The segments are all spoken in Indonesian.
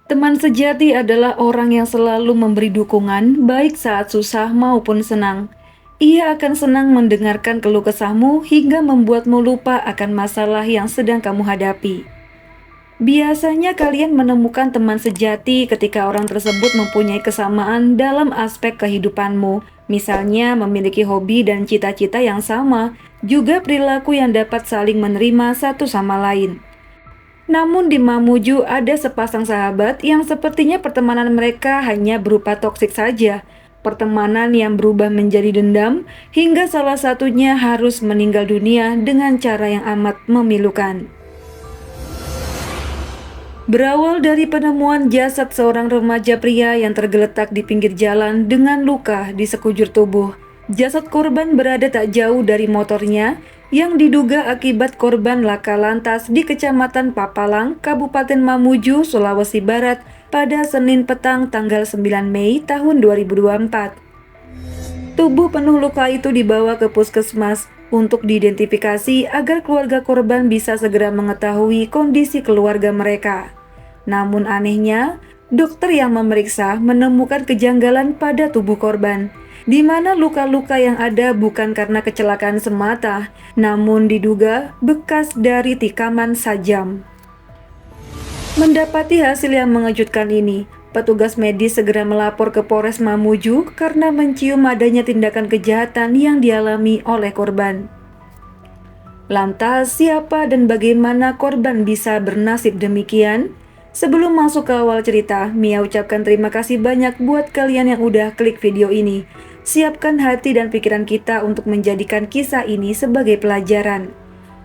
Teman sejati adalah orang yang selalu memberi dukungan, baik saat susah maupun senang. Ia akan senang mendengarkan keluh kesahmu hingga membuatmu lupa akan masalah yang sedang kamu hadapi. Biasanya kalian menemukan teman sejati ketika orang tersebut mempunyai kesamaan dalam aspek kehidupanmu, misalnya memiliki hobi dan cita-cita yang sama, juga perilaku yang dapat saling menerima satu sama lain. Namun di Mamuju ada sepasang sahabat yang sepertinya pertemanan mereka hanya berupa toksik saja. Pertemanan yang berubah menjadi dendam hingga salah satunya harus meninggal dunia dengan cara yang amat memilukan. Berawal dari penemuan jasad seorang remaja pria yang tergeletak di pinggir jalan dengan luka di sekujur tubuh. Jasad korban berada tak jauh dari motornya yang diduga akibat korban laka lantas di Kecamatan Papalang, Kabupaten Mamuju, Sulawesi Barat pada Senin petang tanggal 9 Mei tahun 2024. Tubuh penuh luka itu dibawa ke puskesmas untuk diidentifikasi agar keluarga korban bisa segera mengetahui kondisi keluarga mereka. Namun anehnya, dokter yang memeriksa menemukan kejanggalan pada tubuh korban, di mana luka-luka yang ada bukan karena kecelakaan semata, namun diduga bekas dari tikaman sajam. Mendapati hasil yang mengejutkan ini, petugas medis segera melapor ke Polres Mamuju karena mencium adanya tindakan kejahatan yang dialami oleh korban. Lantas, siapa dan bagaimana korban bisa bernasib demikian? Sebelum masuk ke awal cerita, Mia ucapkan terima kasih banyak buat kalian yang udah klik video ini. Siapkan hati dan pikiran kita untuk menjadikan kisah ini sebagai pelajaran.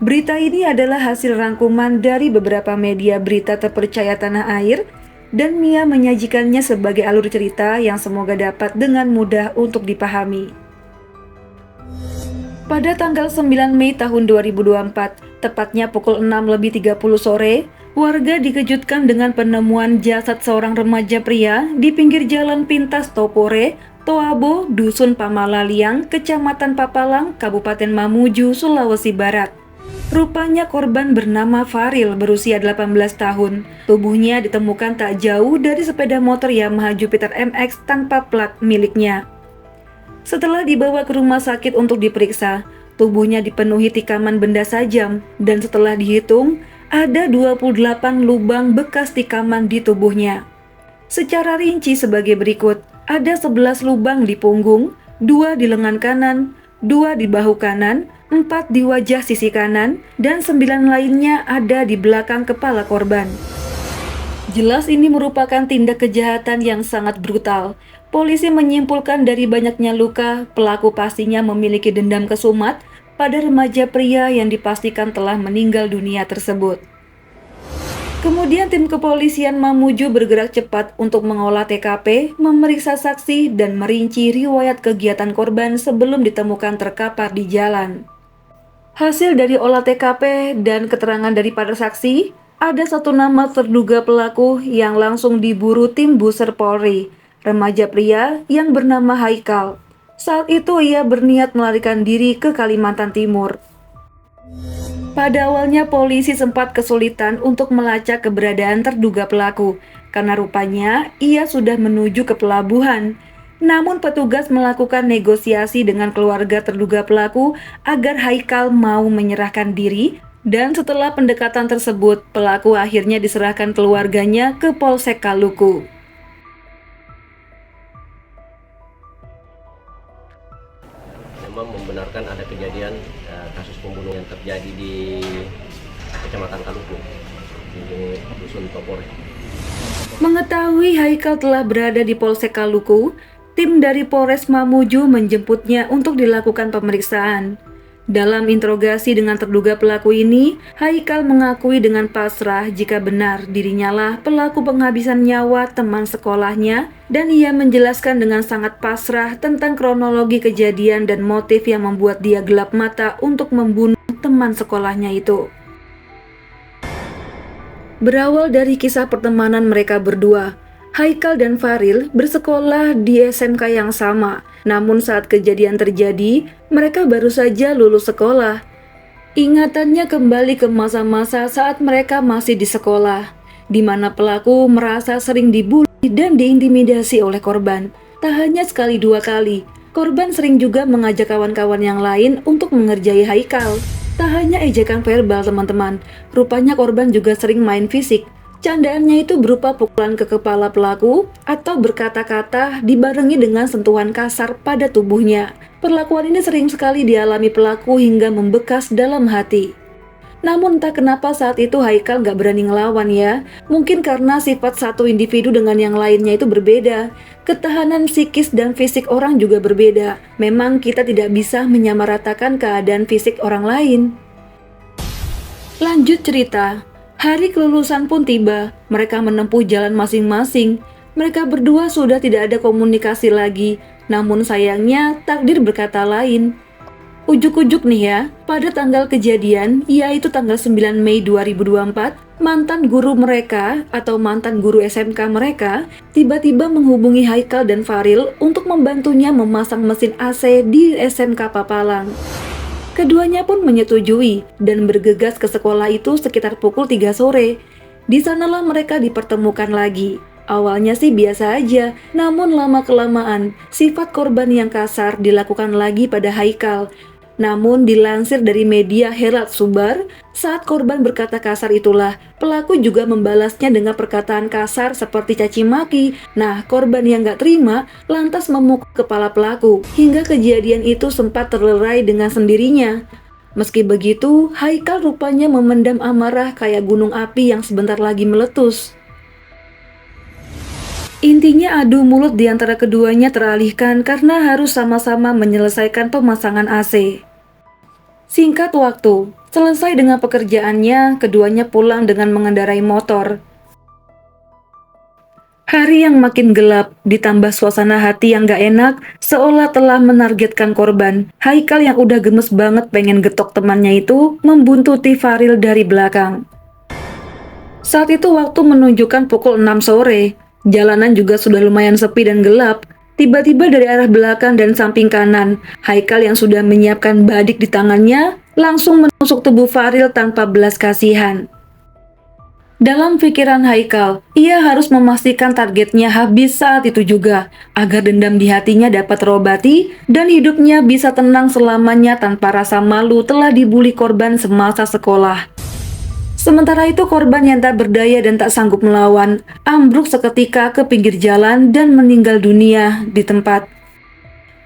Berita ini adalah hasil rangkuman dari beberapa media berita terpercaya tanah air, dan Mia menyajikannya sebagai alur cerita yang semoga dapat dengan mudah untuk dipahami. Pada tanggal 9 Mei tahun 2024, tepatnya pukul 6:30 sore, warga dikejutkan dengan penemuan jasad seorang remaja pria di pinggir jalan Pintas Topore, Toabo, Dusun Pamalaliang, Kecamatan Papalang, Kabupaten Mamuju, Sulawesi Barat. Rupanya korban bernama Faril berusia 18 tahun. Tubuhnya ditemukan tak jauh dari sepeda motor Yamaha Jupiter MX tanpa plat miliknya. Setelah dibawa ke rumah sakit untuk diperiksa, tubuhnya dipenuhi tikaman benda sajam dan setelah dihitung, ada 28 lubang bekas tikaman di tubuhnya. Secara rinci sebagai berikut, ada 11 lubang di punggung, 2 di lengan kanan, 2 di bahu kanan, 4 di wajah sisi kanan, dan 9 lainnya ada di belakang kepala korban. Jelas ini merupakan tindak kejahatan yang sangat brutal. Polisi menyimpulkan dari banyaknya luka, pelaku pastinya memiliki dendam kesumat pada remaja pria yang dipastikan telah meninggal dunia tersebut. Kemudian tim kepolisian Mamuju bergerak cepat untuk mengolah TKP, memeriksa saksi, dan merinci riwayat kegiatan korban sebelum ditemukan terkapar di jalan. Hasil dari olah TKP dan keterangan dari para saksi, ada satu nama terduga pelaku yang langsung diburu tim Buser Polri, remaja pria yang bernama Haikal. Saat itu ia berniat melarikan diri ke Kalimantan Timur. Pada awalnya polisi sempat kesulitan untuk melacak keberadaan terduga pelaku, karena rupanya ia sudah menuju ke pelabuhan. Namun petugas melakukan negosiasi dengan keluarga terduga pelaku agar Haikal mau menyerahkan diri, dan setelah pendekatan tersebut, pelaku akhirnya diserahkan keluarganya ke Polsek Kaluku. Memang membenarkan ada kejadian kasus pembunuhan yang terjadi di Kecamatan Kaluku, di Dusun Topore. Mengetahui Haikal telah berada di Polsek Kaluku, tim dari Polres Mamuju menjemputnya untuk dilakukan pemeriksaan. Dalam interogasi dengan terduga pelaku ini, Haikal mengakui dengan pasrah jika benar dirinya lah pelaku penghabisan nyawa teman sekolahnya, dan ia menjelaskan dengan sangat pasrah tentang kronologi kejadian dan motif yang membuat dia gelap mata untuk membunuh teman sekolahnya itu. Berawal dari kisah pertemanan mereka berdua, Haikal dan Faril bersekolah di SMK yang sama. Namun saat kejadian terjadi, mereka baru saja lulus sekolah. Ingatannya kembali ke masa-masa saat mereka masih di sekolah. di mana pelaku merasa sering dibully dan diintimidasi oleh korban. Tak hanya sekali dua kali, korban sering juga mengajak kawan-kawan yang lain untuk mengerjai Haikal. Tak hanya ejekan verbal teman-teman, rupanya korban juga sering main fisik. Candaannya itu berupa pukulan ke kepala pelaku atau berkata-kata dibarengi dengan sentuhan kasar pada tubuhnya. Perlakuan ini sering sekali dialami pelaku hingga membekas dalam hati. Namun entah kenapa saat itu Haikal gak berani ngelawan ya. Mungkin karena sifat satu individu dengan yang lainnya itu berbeda. Ketahanan psikis dan fisik orang juga berbeda. Memang kita tidak bisa menyamaratakan keadaan fisik orang lain. Lanjut cerita. Hari kelulusan pun tiba. Mereka menempuh jalan masing-masing. Mereka berdua sudah tidak ada komunikasi lagi. Namun sayangnya takdir berkata lain. Ujuk-ujuk nih ya, pada tanggal kejadian, yaitu tanggal 9 Mei 2024, mantan guru mereka atau mantan guru SMK mereka tiba-tiba menghubungi Haikal dan Faril untuk membantunya memasang mesin AC di SMK Papalang. Keduanya pun menyetujui dan bergegas ke sekolah itu sekitar pukul 3 sore. Di sanalah mereka dipertemukan lagi. Awalnya sih biasa aja, namun lama-kelamaan sifat korban yang kasar dilakukan lagi pada Haikal. Namun dilansir dari media Herald Sumbar, saat korban berkata kasar itulah, pelaku juga membalasnya dengan perkataan kasar seperti caci maki. Nah, korban yang gak terima lantas memukul kepala pelaku, hingga kejadian itu sempat terlerai dengan sendirinya. Meski begitu, Haikal rupanya memendam amarah kayak gunung api yang sebentar lagi meletus. Intinya adu mulut di antara keduanya teralihkan karena harus sama-sama menyelesaikan pemasangan AC. Singkat waktu, selesai dengan pekerjaannya, keduanya pulang dengan mengendarai motor. Hari yang makin gelap, ditambah suasana hati yang gak enak, seolah telah menargetkan korban. Haikal yang udah gemes banget pengen getok temannya itu, membuntuti Faril dari belakang. Saat itu waktu menunjukkan pukul 6 sore. Jalanan juga sudah lumayan sepi dan gelap. Tiba-tiba dari arah belakang dan samping kanan, Haikal yang sudah menyiapkan badik di tangannya langsung menusuk tubuh Faril tanpa belas kasihan. Dalam pikiran Haikal, ia harus memastikan targetnya habis saat itu juga, agar dendam di hatinya dapat terobati dan hidupnya bisa tenang selamanya tanpa rasa malu telah dibuli korban semasa sekolah. Sementara itu korban yang tak berdaya dan tak sanggup melawan, ambruk seketika ke pinggir jalan dan meninggal dunia di tempat.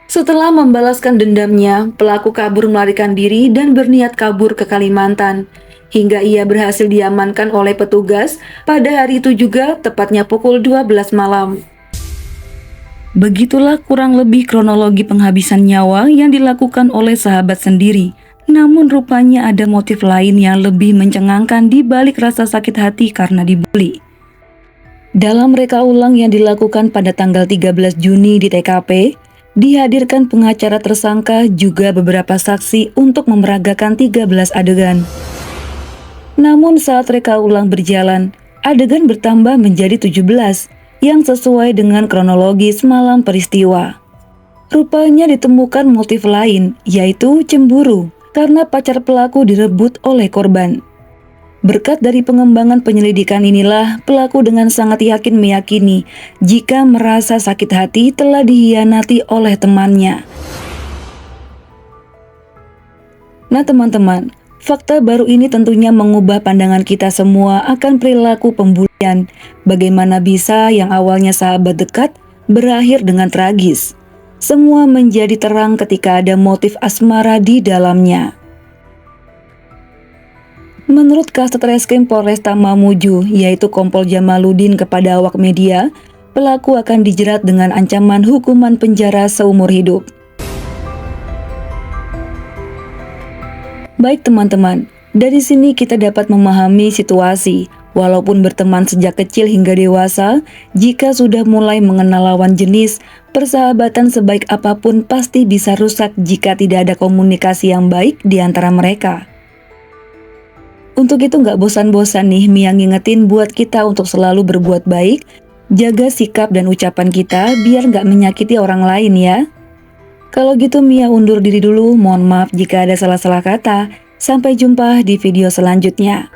Setelah membalaskan dendamnya, pelaku kabur melarikan diri dan berniat kabur ke Kalimantan. Hingga ia berhasil diamankan oleh petugas pada hari itu juga, tepatnya pukul 12 malam. Begitulah kurang lebih kronologi penghabisan nyawa yang dilakukan oleh sahabat sendiri. Namun rupanya ada motif lain yang lebih mencengangkan di balik rasa sakit hati karena dibully. Dalam reka ulang yang dilakukan pada tanggal 13 Juni di TKP, dihadirkan pengacara tersangka juga beberapa saksi untuk memeragakan 13 adegan. Namun saat reka ulang berjalan, adegan bertambah menjadi 17 yang sesuai dengan kronologis malam peristiwa. Rupanya ditemukan motif lain, yaitu cemburu, karena pacar pelaku direbut oleh korban. Berkat dari pengembangan penyelidikan inilah, pelaku dengan sangat yakin meyakini jika merasa sakit hati telah dihianati oleh temannya. Nah teman-teman, fakta baru ini tentunya mengubah pandangan kita semua akan perilaku pembulian. Bagaimana bisa yang awalnya sahabat dekat berakhir dengan tragis. Semua menjadi terang ketika ada motif asmara di dalamnya. Menurut Kasat Reskrim Polresta Mamuju, yaitu Kompol Jamaluddin kepada awak media, pelaku akan dijerat dengan ancaman hukuman penjara seumur hidup. Baik teman-teman, dari sini kita dapat memahami situasi. Walaupun berteman sejak kecil hingga dewasa, jika sudah mulai mengenal lawan jenis, persahabatan sebaik apapun pasti bisa rusak jika tidak ada komunikasi yang baik di antara mereka. Untuk itu gak bosan-bosan nih Mia ngingetin buat kita untuk selalu berbuat baik, jaga sikap dan ucapan kita biar gak menyakiti orang lain ya. Kalau gitu Mia undur diri dulu, mohon maaf jika ada salah-salah kata. Sampai jumpa di video selanjutnya.